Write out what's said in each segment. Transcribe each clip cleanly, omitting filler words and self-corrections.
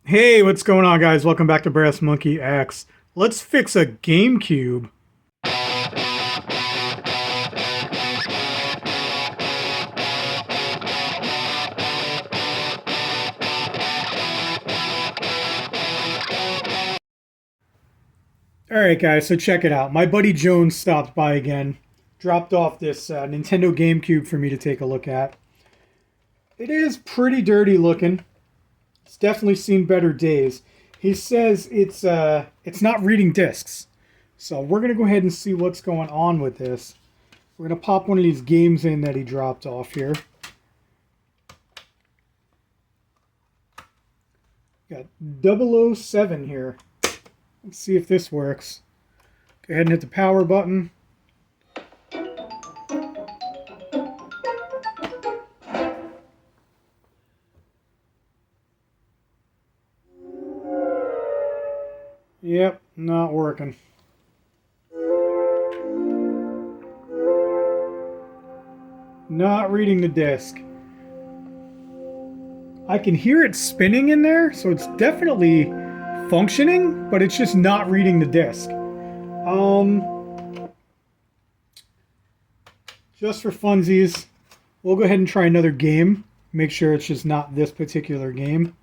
Hey, what's going on, guys? Welcome back to Brass Monkey X. Let's fix a GameCube. Alright, guys, so check it out. My buddy Jones stopped by again, dropped off this Nintendo GameCube for me to take a look at. It is pretty dirty looking. It's definitely seen better days. He says it's not reading discs. So we're going to go ahead and see what's going on with this. We're going to pop one of these games in that he dropped off here. Got 007 here. Let's see if this works. Go ahead and hit the power button. Yep, not working. Not reading the disc. I can hear it spinning in there, so it's definitely functioning, but it's just not reading the disc. Just for funsies, we'll go ahead and try another game. Make sure it's just not this particular game.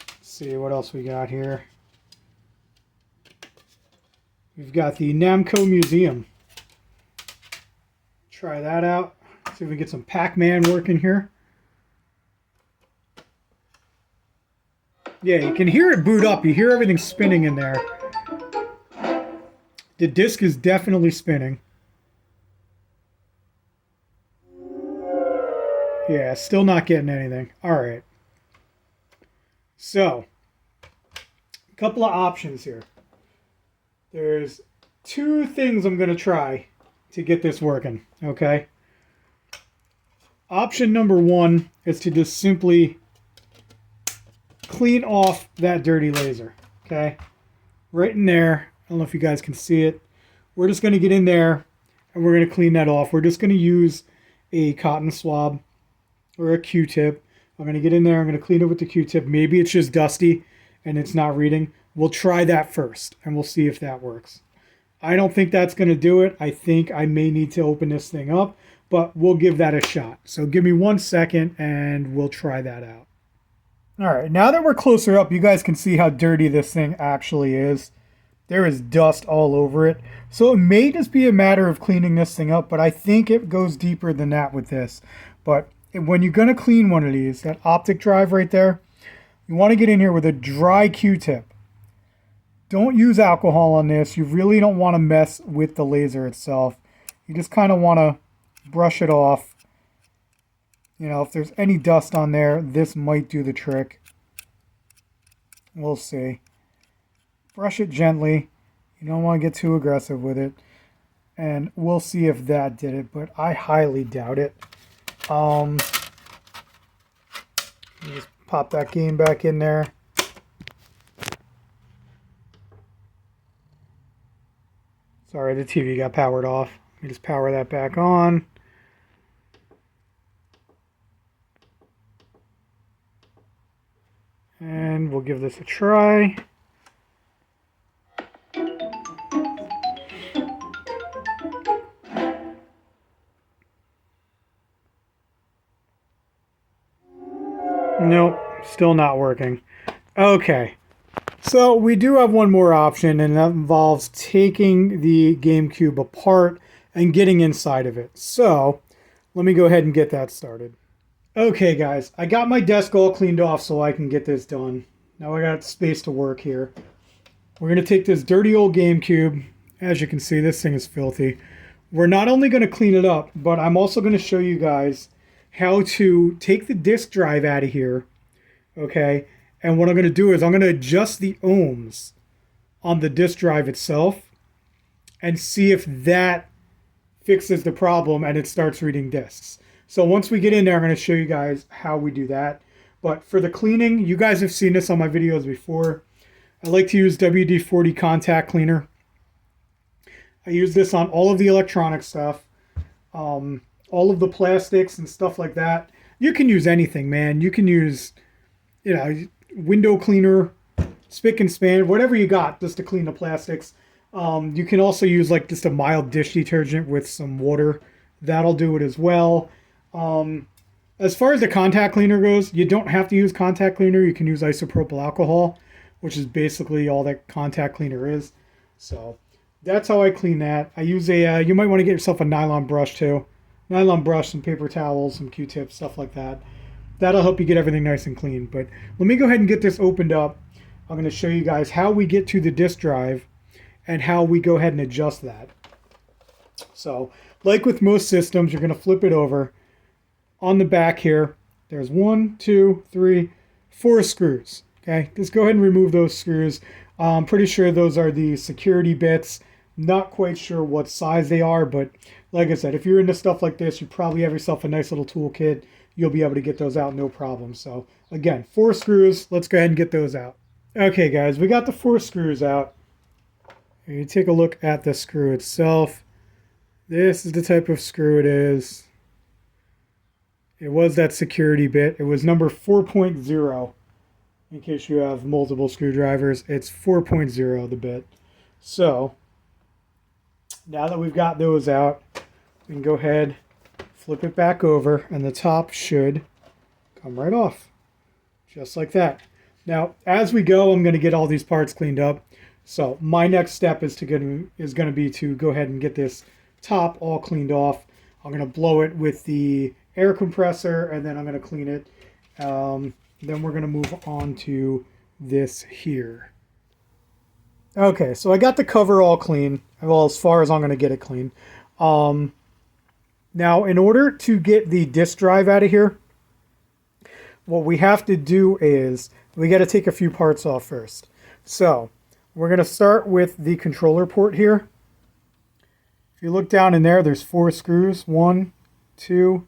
Let's see what else we got here. We've got the Namco Museum. Try that out. See if we get some Pac-Man working here. Yeah, you can hear it boot up. You hear everything spinning in there. The disc is definitely spinning. Yeah, still not getting anything. All right. So, a couple of options here. There's two things I'm going to try to get this working, okay? Option number one is to just simply clean off that dirty laser, okay? Right in there. I don't know if you guys can see it. We're just going to get in there and we're going to clean that off. We're just going to use a cotton swab or a Q-tip. I'm going to get in there. I'm going to clean it with the Q-tip. Maybe it's just dusty and it's not reading. We'll try that first and we'll see if that works. I don't think that's going to do it. I think I may need to open this thing up, but we'll give that a shot. So give me 1 second and we'll try that out. All right, now that we're closer up, you guys can see how dirty this thing actually is. There is dust all over it. So it may just be a matter of cleaning this thing up, but I think it goes deeper than that with this. But when you're going to clean one of these, that optic drive right there, you want to get in here with a dry Q-tip. Don't use alcohol on this. You really don't want to mess with the laser itself. You just kind of want to brush it off. You know, if there's any dust on there, this might do the trick. We'll see. Brush it gently. You don't want to get too aggressive with it. And we'll see if that did it, but I highly doubt it. Just pop that game back in there. Sorry, the TV got powered off. Let me just power that back on. And we'll give this a try. Nope, still not working. Okay, so we do have one more option, and that involves taking the GameCube apart and getting inside of it. So let me go ahead and get that started. Okay, guys, I got my desk all cleaned off so I can get this done. Now I got space to work here. We're going to take this dirty old GameCube. As you can see, this thing is filthy. We're not only going to clean it up, but I'm also going to show you guys how to take the disk drive out of here. Okay, and what I'm going to do is I'm going to adjust the ohms on the disk drive itself and see if that fixes the problem and it starts reading disks. So once we get in there, I'm going to show you guys how we do that. But for the cleaning, you guys have seen this on my videos before. I like to use WD-40 contact cleaner. I use this on all of the electronic stuff, all of the plastics and stuff like that. You can use anything, man. You can use, you know, window cleaner, spick and span, whatever you got just to clean the plastics. You can also use like just a mild dish detergent with some water. That'll do it as well. As far as the contact cleaner goes, you don't have to use contact cleaner. You can use isopropyl alcohol, which is basically all that contact cleaner is. So that's how I clean that. I use you might want to get yourself a nylon brush too. Nylon brush, some paper towels, some Q-tips, stuff like that. That'll help you get everything nice and clean. But let me go ahead and get this opened up. I'm going to show you guys how we get to the disk drive and how we go ahead and adjust that. So, like with most systems, you're going to flip it over. On the back here, there's 1, 2, 3, 4 screws. Okay, just go ahead and remove those screws. I'm pretty sure those are the security bits. Not quite sure what size they are, but like I said, if you're into stuff like this, you probably have yourself a nice little toolkit. You'll be able to get those out no problem. So again, 4 screws. Let's go ahead and get those out. Okay, guys, we got the 4 screws out. You take a look at the screw itself. This is the type of screw it is. It was that security bit. It was number 4.0. In case you have multiple screwdrivers, it's 4.0 the bit. So now that we've got those out, we can go ahead, flip it back over, and the top should come right off. Just like that. Now, as we go, I'm going to get all these parts cleaned up. So my next step is going to be to go ahead and get this top all cleaned off. I'm going to blow it with the air compressor, and then I'm going to clean it. Then we're going to move on to this here. Okay, so I got the cover all clean. Well, as far as I'm going to get it clean. Now, in order to get the disk drive out of here, what we have to do is we got to take a few parts off first. So we're going to start with the controller port here. If you look down in there, there's 4 screws. 1, 2,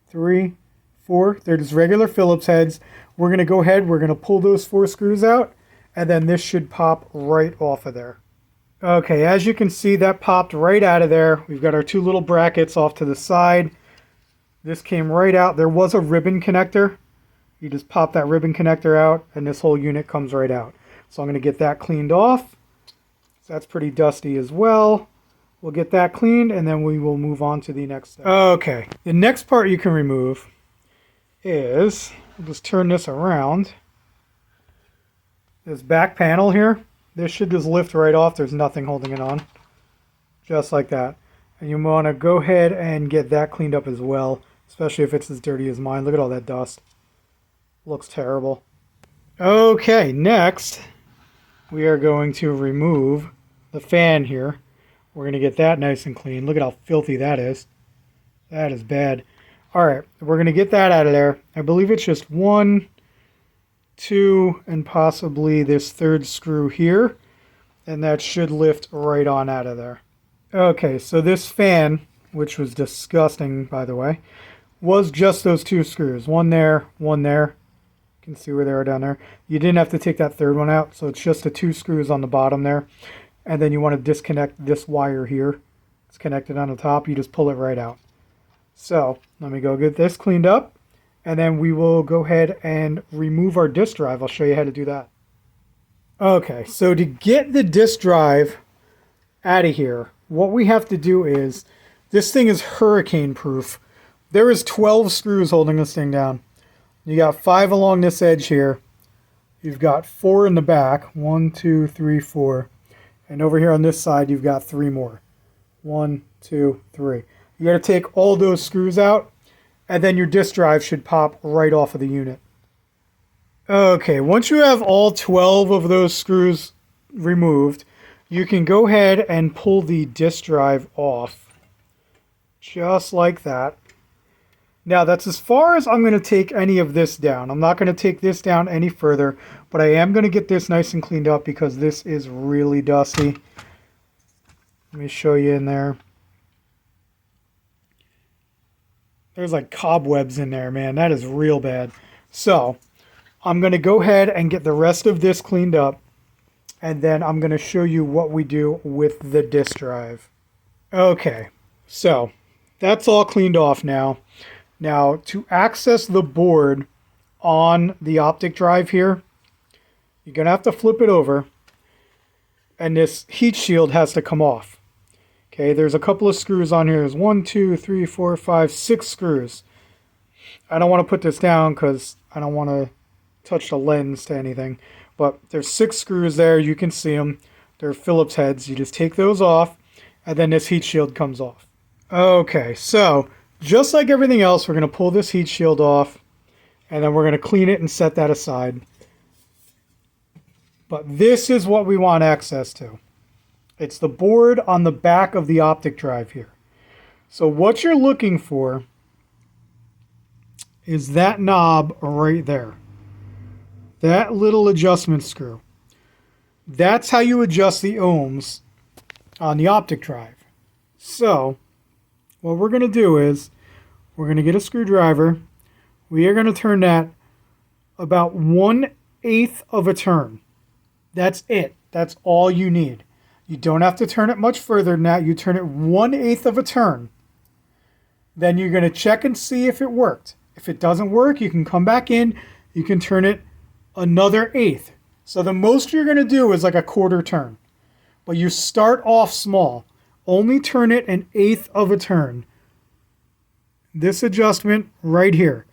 3, 4. They're just regular Phillips heads. We're going to go ahead, we're going to pull those 4 screws out, and then this should pop right off of there. Okay, as you can see, that popped right out of there. We've got our 2 little brackets off to the side. This came right out. There was a ribbon connector. You just pop that ribbon connector out, and this whole unit comes right out. So I'm going to get that cleaned off. So that's pretty dusty as well. We'll get that cleaned, and then we will move on to the next step. Okay, the next part you can remove is, I'll just turn this around. This back panel here, this should just lift right off. There's nothing holding it on. Just like that. And you want to go ahead and get that cleaned up as well, especially if it's as dirty as mine. Look at all that dust. Looks terrible. Okay, next we are going to remove the fan here. We're going to get that nice and clean. Look at how filthy that is. That is bad. All right, we're going to get that out of there. I believe it's just 1, 2, and possibly this 3rd screw here. And that should lift right on out of there. Okay, so this fan, which was disgusting, by the way, was just those 2 screws. 1 there, 1 there. You can see where they are down there. You didn't have to take that 3rd one out, so it's just the 2 screws on the bottom there. And then you want to disconnect this wire here. It's connected on the top. You just pull it right out. So let me go get this cleaned up, and then we will go ahead and remove our disk drive. I'll show you how to do that. Okay, so to get the disk drive out of here, what we have to do is, this thing is hurricane proof. There is 12 screws holding this thing down. You got 5 along this edge here. You've got 4 in the back. 1, 2, 3, 4. And over here on this side, you've got 3 more. 1, 2, 3. You got to take all those screws out, and then your disk drive should pop right off of the unit. Okay, once you have all 12 of those screws removed, you can go ahead and pull the disk drive off. Just like that. Now, that's as far as I'm going to take any of this down. I'm not going to take this down any further, but I am going to get this nice and cleaned up because this is really dusty. Let me show you in there. There's like cobwebs in there, man. That is real bad. So, I'm going to go ahead and get the rest of this cleaned up, and then I'm going to show you what we do with the disk drive. Okay, so that's all cleaned off now. Now, to access the board on the optic drive here, you're going to have to flip it over, and this heat shield has to come off. Okay, there's a couple of screws on here. There's 1, 2, 3, 4, 5, 6 screws. I don't want to put this down because I don't want to touch the lens to anything. But there's 6 screws there. You can see them. They're Phillips heads. You just take those off, and then this heat shield comes off. Okay, so just like everything else, we're going to pull this heat shield off, and then we're going to clean it and set that aside. But this is what we want access to. It's the board on the back of the optic drive here. So what you're looking for is that knob right there. That little adjustment screw. That's how you adjust the ohms on the optic drive. So what we're going to do is we're going to get a screwdriver. We are going to turn that about 1/8 of a turn. That's it. That's all you need. You don't have to turn it much further than that. You turn it 1/8 of a turn. Then you're going to check and see if it worked. If it doesn't work, you can come back in. You can turn it another 1/8. So the most you're going to do is like a 1/4 turn. But you start off small. Only turn it 1/8 of a turn. This adjustment right here.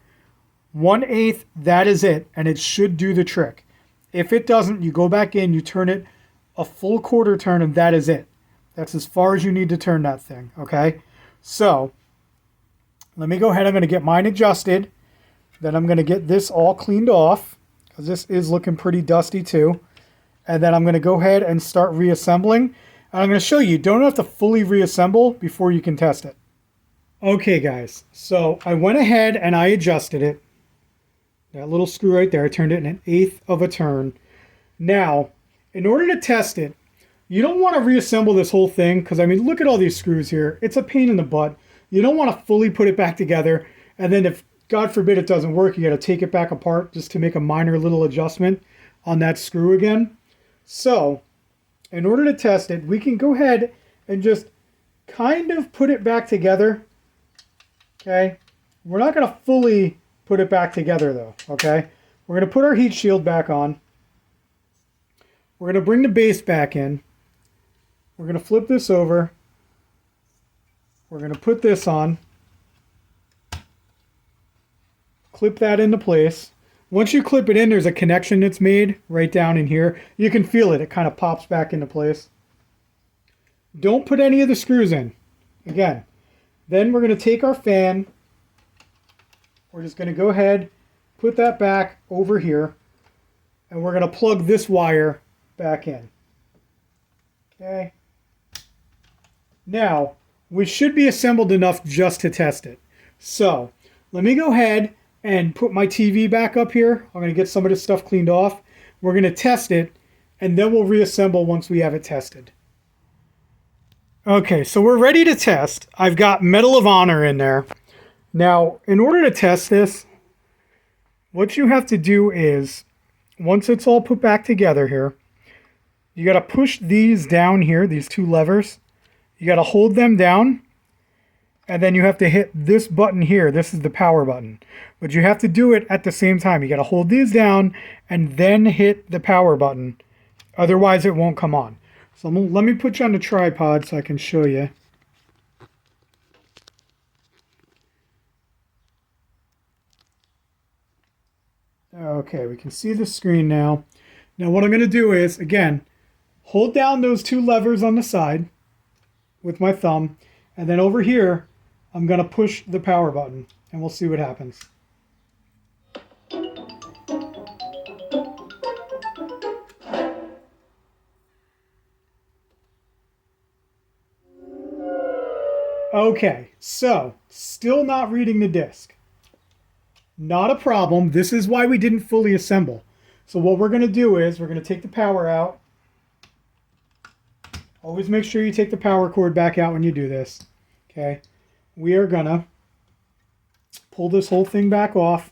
1/8, that is it. And it should do the trick. If it doesn't, you go back in, you turn it a full 1/4 turn, and that is it. That's as far as you need to turn that thing, okay? So, let me go ahead. I'm going to get mine adjusted. Then I'm going to get this all cleaned off, because this is looking pretty dusty too. And then I'm going to go ahead and start reassembling. And I'm going to show you don't have to fully reassemble before you can test it. Okay, guys. So, I went ahead and I adjusted it. That little screw right there, I turned it 1/8 of a turn. Now, in order to test it, you don't want to reassemble this whole thing because, I mean, look at all these screws here. It's a pain in the butt. You don't want to fully put it back together. And then if, God forbid, it doesn't work, you got to take it back apart just to make a minor little adjustment on that screw again. So, in order to test it, we can go ahead and just kind of put it back together. Okay? We're not going to fully put it back together, though. Okay? We're going to put our heat shield back on. We're going to bring the base back in. We're going to flip this over. We're going to put this on. Clip that into place. Once you clip it in, there's a connection that's made right down in here. You can feel it. It kind of pops back into place. Don't put any of the screws in. Again. Then we're going to take our fan. We're just going to go ahead, put that back over here. And we're going to plug this wire back in. Okay. Now, we should be assembled enough just to test it. So, let me go ahead and put my TV back up here. I'm going to get some of this stuff cleaned off. We're going to test it, and then we'll reassemble once we have it tested. Okay, so we're ready to test. I've got Medal of Honor in there. Now, in order to test this, what you have to do is, once it's all put back together here, you got to push these down here, these 2 levers. You got to hold them down, and then you have to hit this button here. This is the power button. But you have to do it at the same time. You got to hold these down and then hit the power button. Otherwise, it won't come on. So let me put you on the tripod so I can show you. Okay, we can see the screen now. Now what I'm going to do is, again, hold down those 2 levers on the side with my thumb, and then over here, I'm going to push the power button, and we'll see what happens. Okay, so, still not reading the disc. Not a problem. This is why we didn't fully assemble. So what we're going to do is, we're going to take the power out. Always make sure you take the power cord back out when you do this. Okay, we are going to pull this whole thing back off.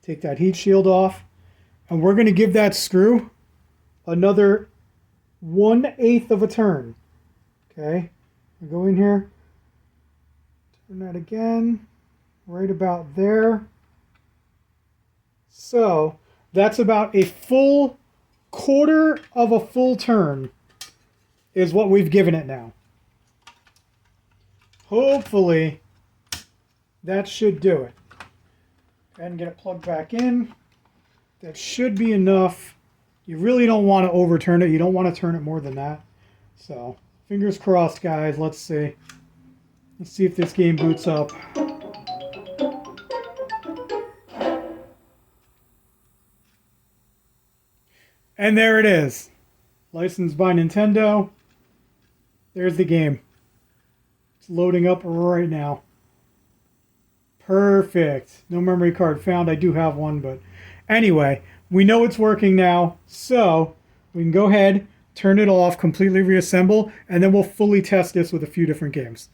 Take that heat shield off. And we're going to give that screw another 1/8 of a turn. Okay, we go in here. Turn that again. right about there. So that's about a full quarter of a full turn is what we've given it now. Hopefully that should do it. Go ahead and get it plugged back in. That should be enough. You really don't want to overturn it. You don't want to turn it more than that. So fingers crossed, guys. Let's see. Let's see if this game boots up. And there it is. Licensed by Nintendo. There's the game. It's loading up right now. Perfect. No memory card found. I do have one, but anyway, we know it's working now. So we can go ahead, turn it off, completely reassemble, and then we'll fully test this with a few different games.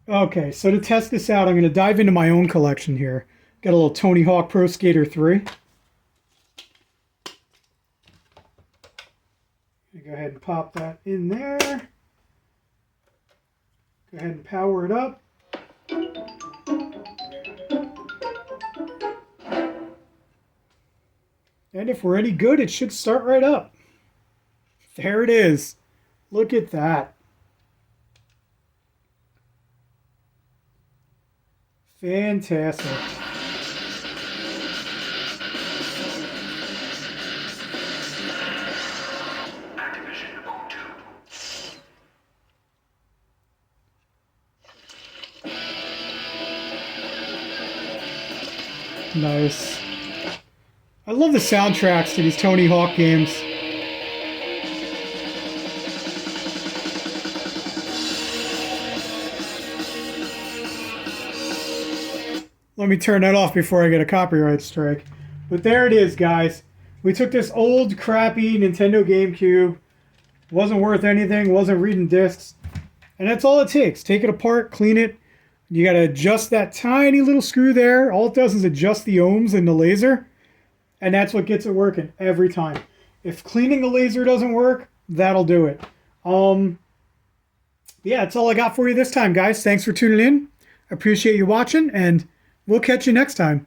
Okay, so to test this out, I'm going to dive into my own collection here. Got a little Tony Hawk Pro Skater 3. Go ahead and pop that in there. Go ahead and power it up. And if we're any good, it should start right up. There it is. Look at that. Fantastic. Nice. I love the soundtracks to these Tony Hawk games. Let me turn that off before I get a copyright strike. But there it is, guys. We took this old, crappy Nintendo Gamecube. Wasn't worth anything, wasn't reading discs. And that's all it takes. Take it apart, clean it. You got to adjust that tiny little screw there. All it does is adjust the ohms and the laser. And that's what gets it working every time. If cleaning the laser doesn't work, that'll do it. Yeah, that's all I got for you this time, guys. Thanks for tuning in. Appreciate you watching, and we'll catch you next time.